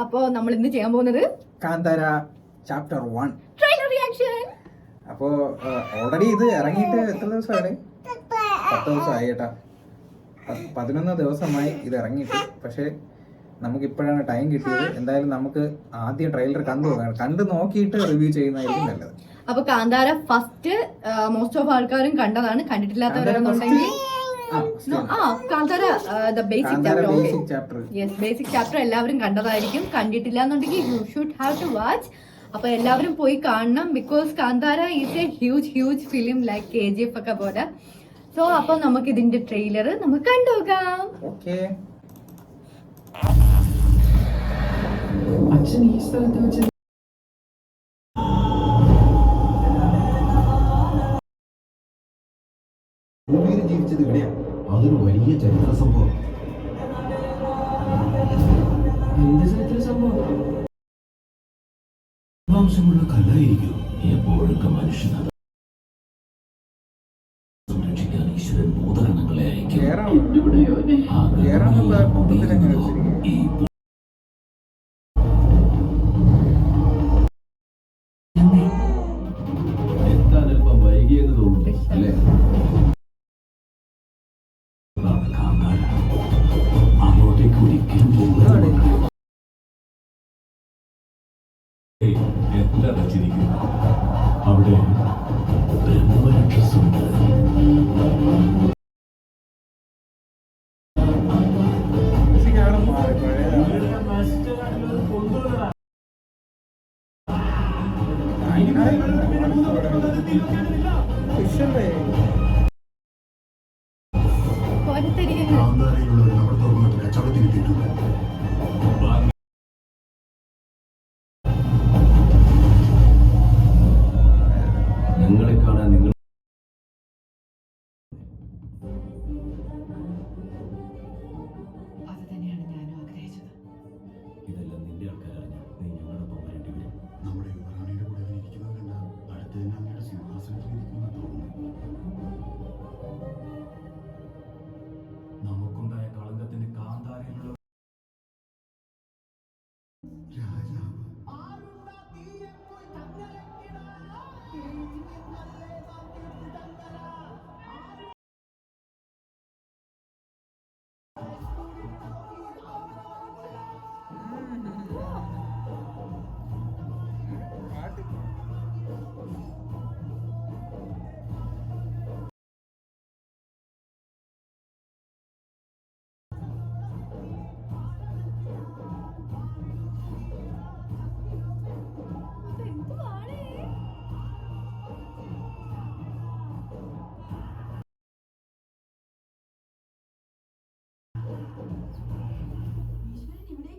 അപ്പോ നമ്മൾ ഇന്ന് ചെയ്യാൻ പോകുന്നത് കാന്താര ചാപ്റ്റർ 1 ട്രെയിലർ റിയാക്ഷൻ. അപ്പോ ഓൾറെഡി ഇത് ഇറങ്ങിയിട്ട് എത്ര ദിവസമായി? 10 ദിവസമായി കേട്ടാ. 11 ദിവസമായി ഇത് ഇറങ്ങിയിട്ട്. പക്ഷെ നമുക്ക് ഇപ്പോഴാണ് ടൈം കിട്ടിയത്. എന്തായാലും നമുക്ക് ആദ്യം ട്രെയിലർ കണ്ടു നോക്കിയിട്ട് റിവ്യൂ ചെയ്യുന്നതായിരിക്കും നല്ലത്. അപ്പൊ കാന്താര ഫസ്റ്റ് മോസ്റ്റ് ഓഫ് ആൾക്കാരും കണ്ടതാണ്. കണ്ടിട്ടില്ലാത്തവരാണെന്നുണ്ടെങ്കിൽ ബേസിക് ചാപ്റ്റർ എല്ലാവരും കണ്ടതായിരിക്കും. കണ്ടിട്ടില്ല എന്നുണ്ടെങ്കിൽ you should have to watch. അപ്പൊ എല്ലാവരും പോയി കാണണം. Because Kantara is a huge film like KGF ഒക്കെ പോലെ. സോ അപ്പൊ നമുക്ക് ഇതിന്റെ ട്രെയിലർ നമുക്ക് കണ്ടുപോകാം. അച്ഛൻ ഈ സ്ഥലത്ത് വെച്ച് ഭൂമിയിൽ ജീവിച്ചത് ഇവിടെയാണ്. അതൊരു വലിയ ചരിത്ര സംഭവം. എന്ത് ചരിത്ര സംഭവം? വംശമുള്ള കല്ലായിരിക്കും. എപ്പോഴൊക്കെ മനുഷ്യനത് സംരക്ഷിക്കാൻ ഈശ്വരൻ ഭൂതഗണങ്ങളെ അയക്കും. എത്താൻ അല്പം വൈകിയെന്ന് തോന്നുന്നു അല്ലേ? അങ്ങോട്ടേക്ക് ഒരിക്കലും പോകുക. എന്താ വച്ചിരിക്കുന്നത്? അവിടെ ബ്രഹ്മരക്ഷസുണ്ട്. ഞങ്ങളെ കാണാൻ നിങ്ങൾ അത് തന്നെയാണ് ഞാനും ആഗ്രഹിച്ചത്. ഇതെല്ലാം നിന്റെ ആൾക്കാരറിഞ്ഞ നീ ഞങ്ങളോടൊപ്പം വരേണ്ടി വരും. നമ്മുടെ യുവറാണിയുടെ കൂടെ ഇരിക്കുന്നത് കണ്ട അടുത്ത് തന്നെ അങ്ങയുടെ സിംഹാസനത്തിൽ ഇരിക്കുമെന്ന് തോന്നുന്നു. നമുക്കുണ്ടായ കളങ്കത്തിന് കാന്താരയിലുള്ള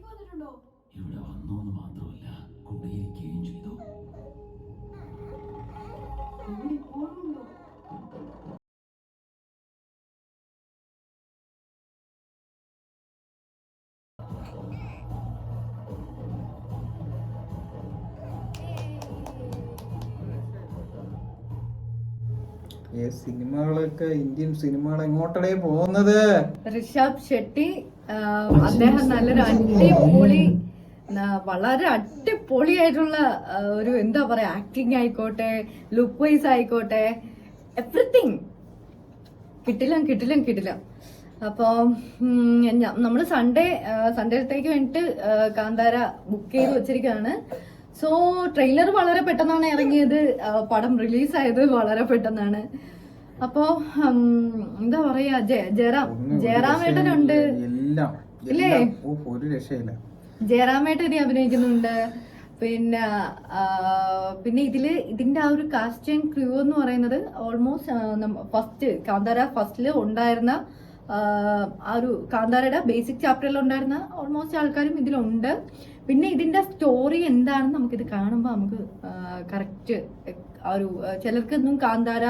രാജാവ് ഇവിടെ വന്നോന്ന് മാത്രമല്ല കുടിയിരിക്കുകയും ചെയ്തു. സിനിമകളൊക്കെ ഇന്ത്യൻ സിനിമകൾ എങ്ങോട്ടേ പോകുന്നത്? ഋഷഭ് ഷെട്ടി അദ്ദേഹം നല്ലൊരു അടിപൊളി വളരെ അടിപൊളിയായിട്ടുള്ള ഒരു എന്താ പറയാ ആക്ടിങ് ആയിക്കോട്ടെ, ലുക്ക് വൈസ് ആയിക്കോട്ടെ, എവറിത്തിങ് കിട്ടില്ല. അപ്പോൾ നമ്മൾ സൺഡേത്തേക്ക് വേണ്ടിട്ട് കാന്താര ബുക്ക് ചെയ്ത് വെച്ചിരിക്കുകയാണ്. സോ ട്രെയിലർ വളരെ പെട്ടെന്നാണ് ഇറങ്ങിയത്. പടം റിലീസായത് വളരെ പെട്ടെന്നാണ്. അപ്പോ എന്താ പറയാ, ജയറാമേട്ടനുണ്ട് ഇല്ലേ? ഒരു രക്ഷയില്ല. ജയറാമേട്ടൻ അഭിനയിക്കുന്നുണ്ട്. പിന്നെ ഇതിന്റെ ആ ഒരു കാസ്റ്റ് ആൻഡ് ക്രൂ എന്ന് പറയുന്നത് ഓൾമോസ്റ്റ് കാന്താര ഫസ്റ്റില് ഉണ്ടായിരുന്ന ആ ഒരു കാന്താരയുടെ ബേസിക് ചാപ്റ്ററിൽ ഉണ്ടായിരുന്ന ഓൾമോസ്റ്റ് ആൾക്കാരും ഇതിലുണ്ട്. പിന്നെ ഇതിന്റെ സ്റ്റോറി എന്താണെന്ന് നമുക്കിത് കാണുമ്പോൾ നമുക്ക് കറക്റ്റ് ആ ഒരു ചിലർക്കൊന്നും കാന്താര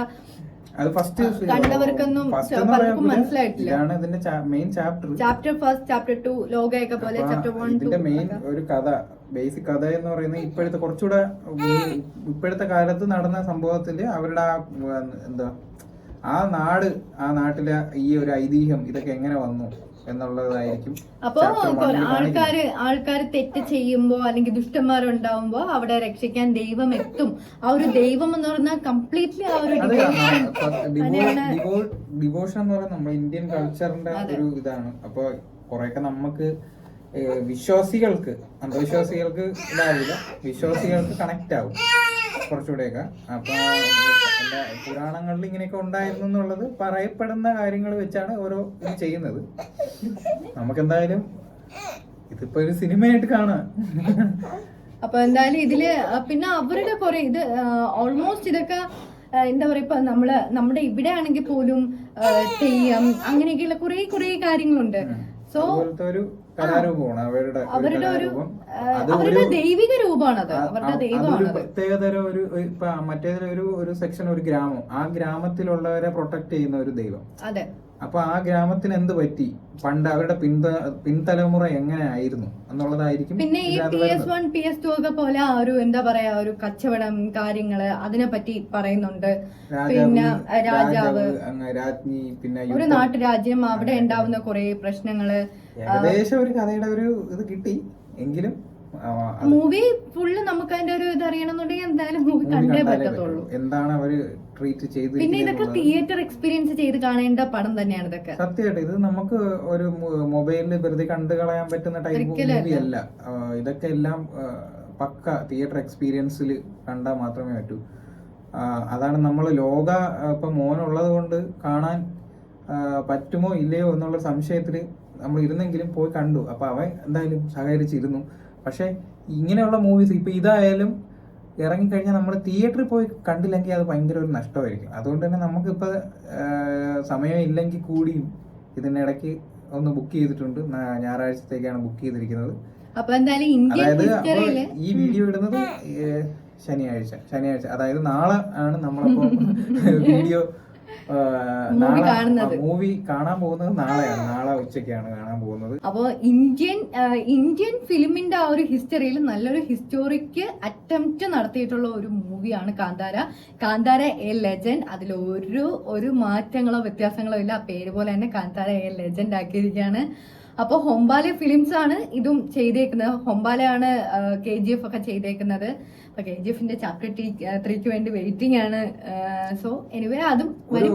കണ്ടവർക്കൊന്നും പലർക്കും മനസ്സിലായിട്ടില്ല. ചാപ്റ്റർ ഫസ്റ്റ്, ചാപ്റ്റർ 2 ലോകയൊക്കെ പോലെ ചാപ്റ്റർ 1 ഇതിന്റെ മെയിൻ ഒരു കഥ, ബേസിക് കഥ എന്ന് പറയുന്നത് ഇപ്പോഴത്തെ കുറച്ചുകൂടെ ഇപ്പോഴത്തെ കാലത്ത് നടന്ന സംഭവത്തില് അവരുടെ എന്താ ആ നാട്ടിലെ ഈ ഒരു ഐതിഹ്യം ഇതൊക്കെ എങ്ങനെ വന്നു എന്നുള്ളതായിരിക്കും. അപ്പൊ ആൾക്കാര് തെറ്റ് ചെയ്യുമ്പോ അല്ലെങ്കിൽ ദുഷ്ടന്മാരുണ്ടാവുമ്പോ അവിടെ രക്ഷിക്കാൻ ദൈവം എത്തും. ആ ഒരു ദൈവം എന്ന് പറഞ്ഞാൽ കംപ്ലീറ്റ്ലി ആ ഒരു ഡിവോഷൻ എന്ന് പറയുന്നത് നമ്മുടെ ഇന്ത്യൻ കൾച്ചറിന്റെ ഒരു ഇതാണ്. അപ്പൊ കുറെയൊക്കെ നമുക്ക് വിശ്വാസികൾക്ക്, അന്ധവിശ്വാസികൾക്ക് ഇതാവില്ല, വിശ്വാസികൾക്ക് കണക്ട് ആവും കുറച്ചുകൂടെയൊക്കെ. അപ്പൊ എന്താ പുരാണങ്ങളിൽ ഇങ്ങനെയൊക്കെ ഉണ്ടായിരുന്നു എന്നുള്ളത് പറയപ്പെടുന്ന കാര്യങ്ങൾ വെച്ചാണ് ഓരോ ഇത് ചെയ്യുന്നത്. നമുക്കെന്തായാലും ഇതിപ്പോ ഒരു സിനിമയായിട്ട് കാണാം. അപ്പൊ എന്തായാലും ഇതില് പിന്നെ അവരുടെ കുറെ ഇത് ഓൾമോസ്റ്റ് ഇതൊക്കെ എന്താ പറയാ, ഇപ്പൊ നമ്മുടെ ഇവിടെ ആണെങ്കിൽ പോലും തെയ്യം അങ്ങനെയൊക്കെയുള്ള കുറെ കാര്യങ്ങളുണ്ട്. സോ അവരുടെ ദൈവിക രൂപമാണത്, അവരുടെ ദൈവമാണ്. പ്രത്യേകതരം ഒരു സെക്ഷൻ, ഒരു ഗ്രാമം, ആ ഗ്രാമത്തിലുള്ളവരെ പ്രൊട്ടക്ട് ചെയ്യുന്ന ഒരു ദൈവം. അതെ. അപ്പൊ ആ ഗ്രാമത്തിന് എന്ത് പറ്റി, പണ്ട് അവരുടെ പിൻതലമുറ എങ്ങനെ ആയിരുന്നു എന്നുള്ളതായിരിക്കും. പിന്നെ ഈ PS1 PS2 ഒക്കെ പോലെ ആ ഒരു എന്താ പറയാ ഒരു കച്ചവടം കാര്യങ്ങള് അതിനെ പറ്റി പറയുന്നുണ്ട്. പിന്നെ രാജാവ്, രാജ്ഞി, പിന്നെ ഒരു നാട്ടുരാജ്യം, അവിടെ ഉണ്ടാവുന്ന കുറെ പ്രശ്നങ്ങള്, ഏകദേശം ഒരു കഥയുടെ ഒരു ഇത് കിട്ടി. എങ്കിലും മൂവി ഫുള്ള് നമുക്ക് അതിന്റെ ഒരു ഇത് അറിയണമെന്നുണ്ടെങ്കിൽ എന്തായാലും മൂവി കണ്ടേ പറ്റത്തുള്ളൂ. എന്താണ് അവര് ട്രീറ്റ് ചെയ്ത്. പിന്നെ ഇതൊക്കെ തിയേറ്റർ എക്സ്പീരിയൻസ് ചെയ്ത് കാണേണ്ട പടം തന്നെയാണ് ഇതൊക്കെ. സത്യമായിട്ട് ഇത് നമുക്ക് ഒരു മൊബൈലിൽ വെറുതെ കണ്ടു കളയാൻ പറ്റുന്ന ടൈപ്പ് മൂവി അല്ല. ഇതൊക്കെ എല്ലാം പക്ക തിയേറ്റർ എക്സ്പീരിയൻസിൽ കണ്ടാൽ മാത്രമേ പറ്റൂ. അതാണ് നമ്മൾ ഇപ്പൊ മോനുള്ളത് കൊണ്ട് കാണാൻ പറ്റുമോ ഇല്ലയോ എന്നുള്ള സംശയത്തിൽ നമ്മൾ ഇരുന്നെങ്കിലും പോയി കണ്ടു. അപ്പൊ അവൻ എന്തായാലും സഹകരിച്ചിരുന്നു. പക്ഷെ ഇങ്ങനെയുള്ള മൂവീസ് ഇപ്പൊ ഇതായാലും ഇറങ്ങിക്കഴിഞ്ഞാൽ നമ്മൾ തിയേറ്ററിൽ പോയി കണ്ടില്ലെങ്കിൽ അത് ഭയങ്കര ഒരു നഷ്ടമായിരിക്കും. അതുകൊണ്ട് തന്നെ നമുക്കിപ്പോൾ സമയം ഇല്ലെങ്കിൽ കൂടിയും ഇതിനിടയ്ക്ക് ഒന്ന് ബുക്ക് ചെയ്തിട്ടുണ്ട്. ഞായറാഴ്ചത്തേക്കാണ് ബുക്ക് ചെയ്തിരിക്കുന്നത്. അതായത് ഈ വീഡിയോ ഇടുന്നത് ശനിയാഴ്ച, അതായത് നാളെ ആണ് നമ്മളപ്പോ വീഡിയോ മൂവി കാണാൻ പോകുന്നത്. നാളെ ഉച്ചയ്ക്കാണ് കാണാൻ പോകുന്നത്. അപ്പോ ഇന്ത്യൻ ഫിലിമിന്റെ ആ ഒരു ഹിസ്റ്ററിയിൽ നല്ലൊരു ഹിസ്റ്റോറിക് അറ്റംപ്റ്റ് നടത്തിയിട്ടുള്ള ഒരു മൂവിയാണ് കാന്താര എ ലെജൻഡ്. അതിൽ ഒരു മാറ്റങ്ങളോ വ്യത്യാസങ്ങളോ ഇല്ല. ആ പേര് പോലെ തന്നെ കാന്താര എ ലെജൻഡ് ആക്കിയിരിക്കുകയാണ്. അപ്പൊ ഹൊമ്പാലെ ഫിലിംസ് ആണ് ഇതും ചെയ്തേക്കുന്നത്. ഹൊമ്പാലയാണ് KGF ഒക്കെ ചെയ്തേക്കുന്നത്. അപ്പൊ KGFന്റെ ചാപ്റ്റർ 3ക്ക് വേണ്ടി വെയിറ്റിംഗ് ആണ്. സോ എനിവേ അതും ഒരു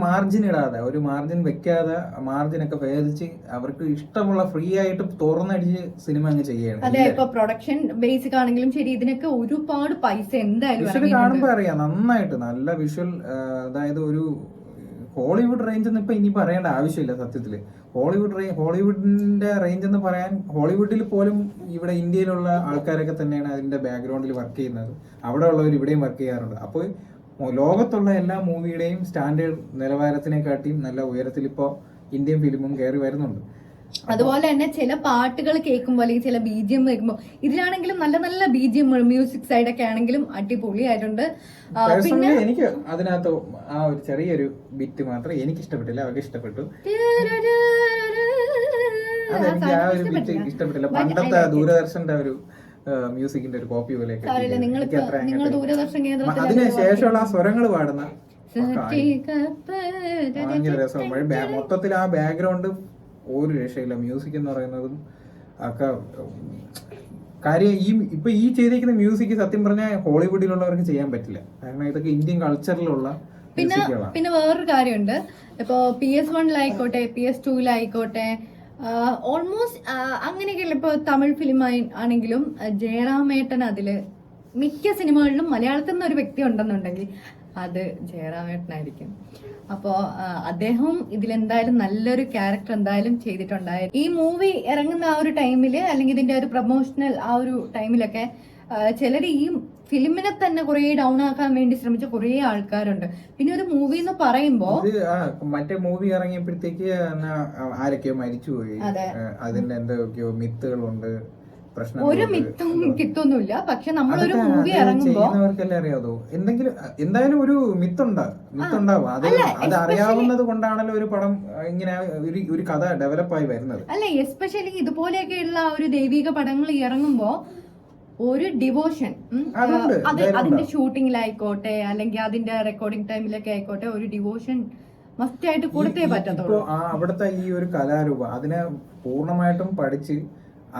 മാർജിൻ ഇടാതെ, ഒരു മാർജിൻ വെക്കാതെ, മാർജിൻ ഒക്കെ ഭേദിച്ച് അവർക്ക് ഇഷ്ടമുള്ള ഫ്രീ ആയിട്ട് തുറന്നടിച്ച് സിനിമ അങ്ങ് ചെയ്യണം. അതെ. ഇപ്പൊ പ്രൊഡക്ഷൻ ബേസിക് ആണെങ്കിലും ശരി, ഇതിനൊക്കെ ഒരുപാട് പൈസ എന്തായാലും കാണുമ്പോ അറിയാം. നന്നായിട്ട് നല്ല വിഷ്വൽ, അതായത് ഒരു ഹോളിവുഡ് റേഞ്ച് എന്ന് ഇപ്പൊ ഇനി പറയേണ്ട ആവശ്യമില്ല. സത്യത്തില് ഹോളിവുഡിന്റെ റേഞ്ച് എന്ന് പറയാൻ, ഹോളിവുഡിൽ പോലും ഇവിടെ ഇന്ത്യയിലുള്ള ആൾക്കാരൊക്കെ തന്നെയാണ് അതിന്റെ ബാക്ക്ഗ്രൗണ്ടിൽ വർക്ക് ചെയ്യുന്നത്. അവിടെ ഉള്ളവർ ഇവിടെയും വർക്ക് ചെയ്യാറുണ്ട്. അപ്പോൾ ലോകത്തുള്ള എല്ലാ മൂവിയുടെയും സ്റ്റാൻഡേർഡ് നിലവാരത്തിനെക്കാട്ടിയും നല്ല ഉയരത്തിൽ ഇപ്പോൾ ഇന്ത്യൻ ഫിലിമും കയറി വരുന്നുണ്ട്. അതുപോലെ തന്നെ ചില പാട്ടുകൾ കേൾക്കുമ്പോൾ അല്ലെങ്കിൽ ചില BGM കേൾക്കുമ്പോൾ ഇതിലാണെങ്കിലും നല്ല നല്ല BGM മ്യൂസിക് സൈഡൊക്കെ ആണെങ്കിലും അടിപൊളിയായിട്ടുണ്ട്. പിന്നെ എനിക്ക് അതിനകത്ത് ആ ഒരു ചെറിയൊരു ബിറ്റ് മാത്രം എനിക്ക് ഇഷ്ടപ്പെട്ടില്ല, അവർക്ക് ഇഷ്ടപ്പെട്ടു. അതെനിക്ക് ആ ഒരു ബിറ്റ് ഇഷ്ടപ്പെട്ടില്ല. പണ്ടത്തെ ദൂരദർശന്റെ ഒരു മ്യൂസിക്കിന്റെ ഒരു കോപ്പി പോലെ. അതിന് ശേഷമുള്ള ആ സ്വരങ്ങൾ പാടുന്ന ഭയങ്കര രസമാണ്. മൊത്തത്തിൽ ആ ബാക്ക്ഗ്രൗണ്ട് ഒരു രക്ഷയില്ല. മ്യൂസിക് എന്ന് പറയുന്നതും ഒക്കെ കാര്യം ഇപ്പൊ ഈ ചെയ്തിരിക്കുന്ന മ്യൂസിക് സത്യം പറഞ്ഞാൽ ഹോളിവുഡിലുള്ളവർക്ക് ചെയ്യാൻ പറ്റില്ല. കാരണം ഇതൊക്കെ ഇന്ത്യൻ കൾച്ചറിലുള്ള മ്യൂസിക്കുകളാണ്. പിന്നെ വേറൊരു കാര്യമുണ്ട്. ഇപ്പൊ PS1 PS2 ഓൾമോസ്റ്റ് അങ്ങനെയൊക്കെയല്ല. ഇപ്പൊ തമിഴ് ഫിലിം ആണെങ്കിലും ജയറാമേട്ടൻ അതില് മിക്ക സിനിമകളിലും മലയാളത്തിൽ നിന്ന് ഒരു വ്യക്തി ഉണ്ടെന്നുണ്ടെങ്കിൽ അത് ജയറാമേട്ടനായിരിക്കും. അപ്പോൾ അദ്ദേഹം ഇതിലെന്തായാലും നല്ലൊരു ക്യാരക്ടർ എന്തായാലും ചെയ്തിട്ടുണ്ടായിരുന്നു. ഈ മൂവി ഇറങ്ങുന്ന ആ ഒരു ടൈമിൽ അല്ലെങ്കിൽ ഇതിന്റെ ഒരു പ്രൊമോഷണൽ ആ ഒരു ടൈമിലൊക്കെ ചിലർ ഈ ഫിലിമിനെ തന്നെ കുറെ ഡൗൺ ആക്കാൻ വേണ്ടി ശ്രമിച്ച കുറെ ആൾക്കാരുണ്ട്. പിന്നെ ഒരു മൂവി എന്ന് പറയുമ്പോ മറ്റേ മൂവി ഇറങ്ങിയപ്പോഴത്തേക്ക് ആരൊക്കെയോ മരിച്ചുപോയി. അതിന്റെ എന്തൊക്കെയോ മിത്തുകളുണ്ട്. ഒരു മിത്തും കിട്ടൊന്നുമില്ല. പക്ഷെ നമ്മളൊരു മൂവി ഇറങ്ങുമ്പോ അറിയാതോ എന്തായാലും ഒരു മിത്തുണ്ടാവും. അത് അറിയാവുന്നത് കൊണ്ടാണല്ലോ ഒരു പടം ഇങ്ങനെ ഒരു കഥ ഡെവലപ്പായി വരുന്നത്. അല്ലെ, എസ്പെഷ്യലി ഇതുപോലെയൊക്കെയുള്ള ഒരു ദൈവിക പടങ്ങൾ ഇറങ്ങുമ്പോ ഒരു ഡിവോഷൻ അതുണ്ട്, അത് എന്തായാലും അതിന്റെ ഉണ്ടാവും. ഷൂട്ടിങ്ങിലായിക്കോട്ടെ അല്ലെങ്കിൽ അതിന്റെ റെക്കോർഡിംഗ് ടൈമിലൊക്കെ ആയിക്കോട്ടെ ഒരു ഡിവോഷൻ മസ്റ്റ് ആയിട്ട് കൊടുത്തേ ഇപ്പോ പറ്റത്തുള്ളൂ. അവിടുത്തെ ഈ ഒരു കലാരൂപം അതിനെ പൂർണ്ണമായിട്ടും പഠിച്ച്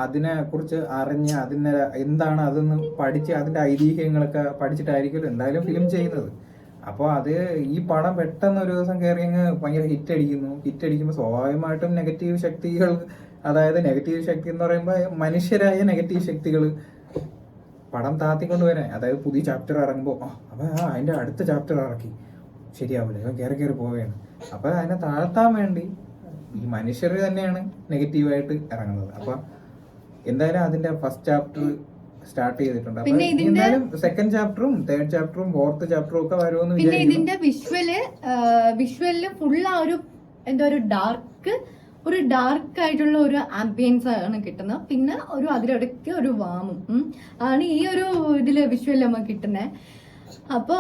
അതിനെ കുറിച്ച് അറിഞ്ഞ് അതിനെ എന്താണ് അതെന്ന് പഠിച്ച് അതിന്റെ ഐതിഹ്യങ്ങളൊക്കെ പഠിച്ചിട്ടായിരിക്കും എന്തായാലും ഫിലിം ചെയ്യുന്നത്. അപ്പോൾ അത് ഈ പടം പെട്ടെന്ന് ഒരു ദിവസം കയറി അങ്ങ് ഭയങ്കര ഹിറ്റ് അടിക്കുമ്പോൾ സ്വാഭാവികമായിട്ടും നെഗറ്റീവ് ശക്തികൾ, അതായത് നെഗറ്റീവ് ശക്തി എന്ന് പറയുമ്പോൾ മനുഷ്യരായ നെഗറ്റീവ് ശക്തികൾ പടം താത്തിക്കൊണ്ട് വരാൻ, അതായത് പുതിയ ചാപ്റ്റർ ഇറങ്ങുമ്പോൾ അപ്പൊ അതിന്റെ അടുത്ത ചാപ്റ്റർ ഇറക്കി ശരിയാവില്ല, ഇവൻ കയറി പോവുകയാണ്. അപ്പൊ അതിനെ താഴ്ത്താൻ വേണ്ടി ഈ മനുഷ്യർ തന്നെയാണ് നെഗറ്റീവായിട്ട് ഇറങ്ങുന്നത്. അപ്പൊ എന്തായാലും അതിന്റെ ഫസ്റ്റ് ചാപ്റ്റർ സ്റ്റാർട്ട് ചെയ്തിട്ടുണ്ട്. അപ്പൊ പിന്നെ ഇതിന്റെ- എന്തായാലും സെക്കൻഡ് ചാപ്റ്ററും തേർഡ് ചാപ്റ്ററും ഫോർത്ത് ചാപ്റ്ററും ഒക്കെ വരുമെന്ന് പിന്നെ വിചാരിക്കുന്നു. ഇതിന്റെ വിഷ്വലില് ഫുൾ ആ ഒരു എന്താ ഒരു ഡാർക്ക് ആയിട്ടുള്ള ഒരു ആംബിയൻസ് ആണ് കിട്ടുന്നത്. പിന്നെ ഒരു അതിലിടയ്ക്ക് ഒരു വാമും ആണ് ഈ ഒരു ഇതില് വിഷ്വലിൽ നമുക്ക് കിട്ടുന്നത്. അപ്പോ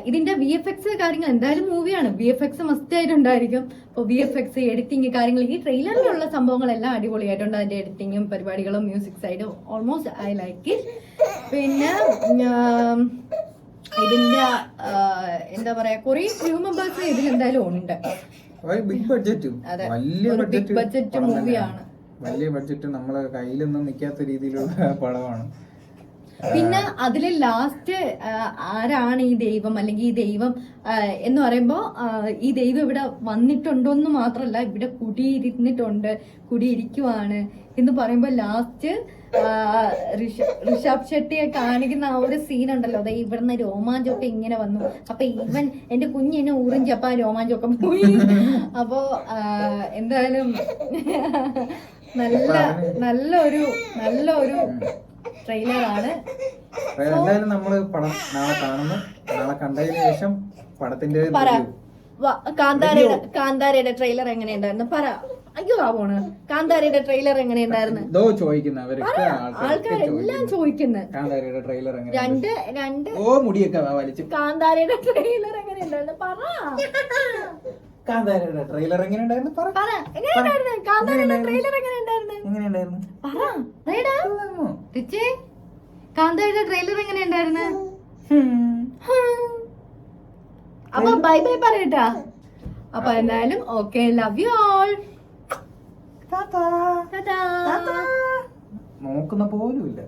ഇതിന്റെ VFX കാര്യങ്ങൾ എന്തായാലും മൂവിയാണ്, VFX മസ്റ്റ് ആയിട്ടുണ്ടായിരിക്കും. അപ്പോൾ VFX എഡിറ്റിംഗ് കാര്യങ്ങൾ ഈ ട്രെയിലറിലുള്ള സംഭവങ്ങളെല്ലാം അടിപൊളിയായിട്ടുണ്ട്. അതിന്റെ എഡിറ്റിങ്ങും പരിപാടികളും മ്യൂസിക് സൈഡും ഓൾമോസ്റ്റ് ഐ ലൈക്ക് ഇറ്റ്. പിന്നെ ഇതിന്റെ എന്താ പറയാ കുറെ ക്രൂ മെമ്പേഴ്സ് ഇതിൽ എന്തായാലും ഉണ്ട്. ബിഗ് ബഡ്ജറ്റ്, അതെ, വലിയ ഒരു big budget ബഡ്ജറ്റ് മൂവിയാണ്. വലിയ ബഡ്ജറ്റ് നമ്മളെ കയ്യിലൊന്നും നിൽക്കാത്ത രീതിയിലുള്ള പടമാണ്. പിന്നെ അതില് ലാസ്റ്റ് ആരാണ് ഈ ദൈവം അല്ലെങ്കിൽ ഈ ദൈവം എന്ന് പറയുമ്പോ ഈ ദൈവം ഇവിടെ വന്നിട്ടുണ്ടോന്ന് മാത്രല്ല ഇവിടെ കുടിയിരിക്കുവാണ് എന്ന് പറയുമ്പോ ലാസ്റ്റ് ഋഷഭ് ഷെട്ടിയെ കാണിക്കുന്ന ആ ഒരു സീൻ ഉണ്ടല്ലോ, അതെ ഇവിടുന്ന് രോമാഞ്ചമൊക്കെ ഇങ്ങനെ വന്നു. അപ്പൊ ഇവൻ എന്റെ കുഞ്ഞിനെ ഊറിഞ്ചി അപ്പൊ ആ രോമാഞ്ചമൊക്കെ പോയി. അപ്പോ എന്തായാലും നല്ലൊരു ട്രെയിലറാണ്. എന്തായാലും നമ്മള് പടം നാളെ കാണുന്നു. നാളെ കണ്ടതിന് ശേഷം പടത്തിന്റെ കാന്താരയുടെ ട്രെയിലർ എങ്ങനെയുണ്ടായിരുന്നു പറ. അയ്യോ പോണ് കാന്താരയുടെ ട്രെയിലർ എങ്ങനെയുണ്ടായിരുന്നു ചോദിക്കുന്നവരൊക്കെ ആൾക്കാരെല്ലാം ചോദിക്കുന്നത്. കാന്താരയുടെ ട്രെയിലർ രണ്ട് മുടിയൊക്കെ വലിച്ചു. കാന്താരയുടെ ട്രെയിലർ എങ്ങനെയുണ്ടായിരുന്നു പറ. കാന്താരയുടെ ട്രെയിലർ എങ്ങനെയുണ്ടായിരുന്നു പറ. എങ്ങനെയുണ്ടായിരുന്നു കാന്താരയുടെ ട്രെയിലർ എങ്ങനെയുണ്ടായിരുന്നു എങ്ങനെയുണ്ടായിരുന്നു പറ. റിച്ചേ കാന്താരയുടെ ട്രെയിലർ എങ്ങനെയുണ്ടായിരുന്നു? അപ്പൊ ബൈ ബൈ പറയട്ടാ. അപ്പൊ എന്തായാലും ഓക്കെ, ലവ് യു ഓൾ. നോക്കുന്ന പോലും ഇല്ല.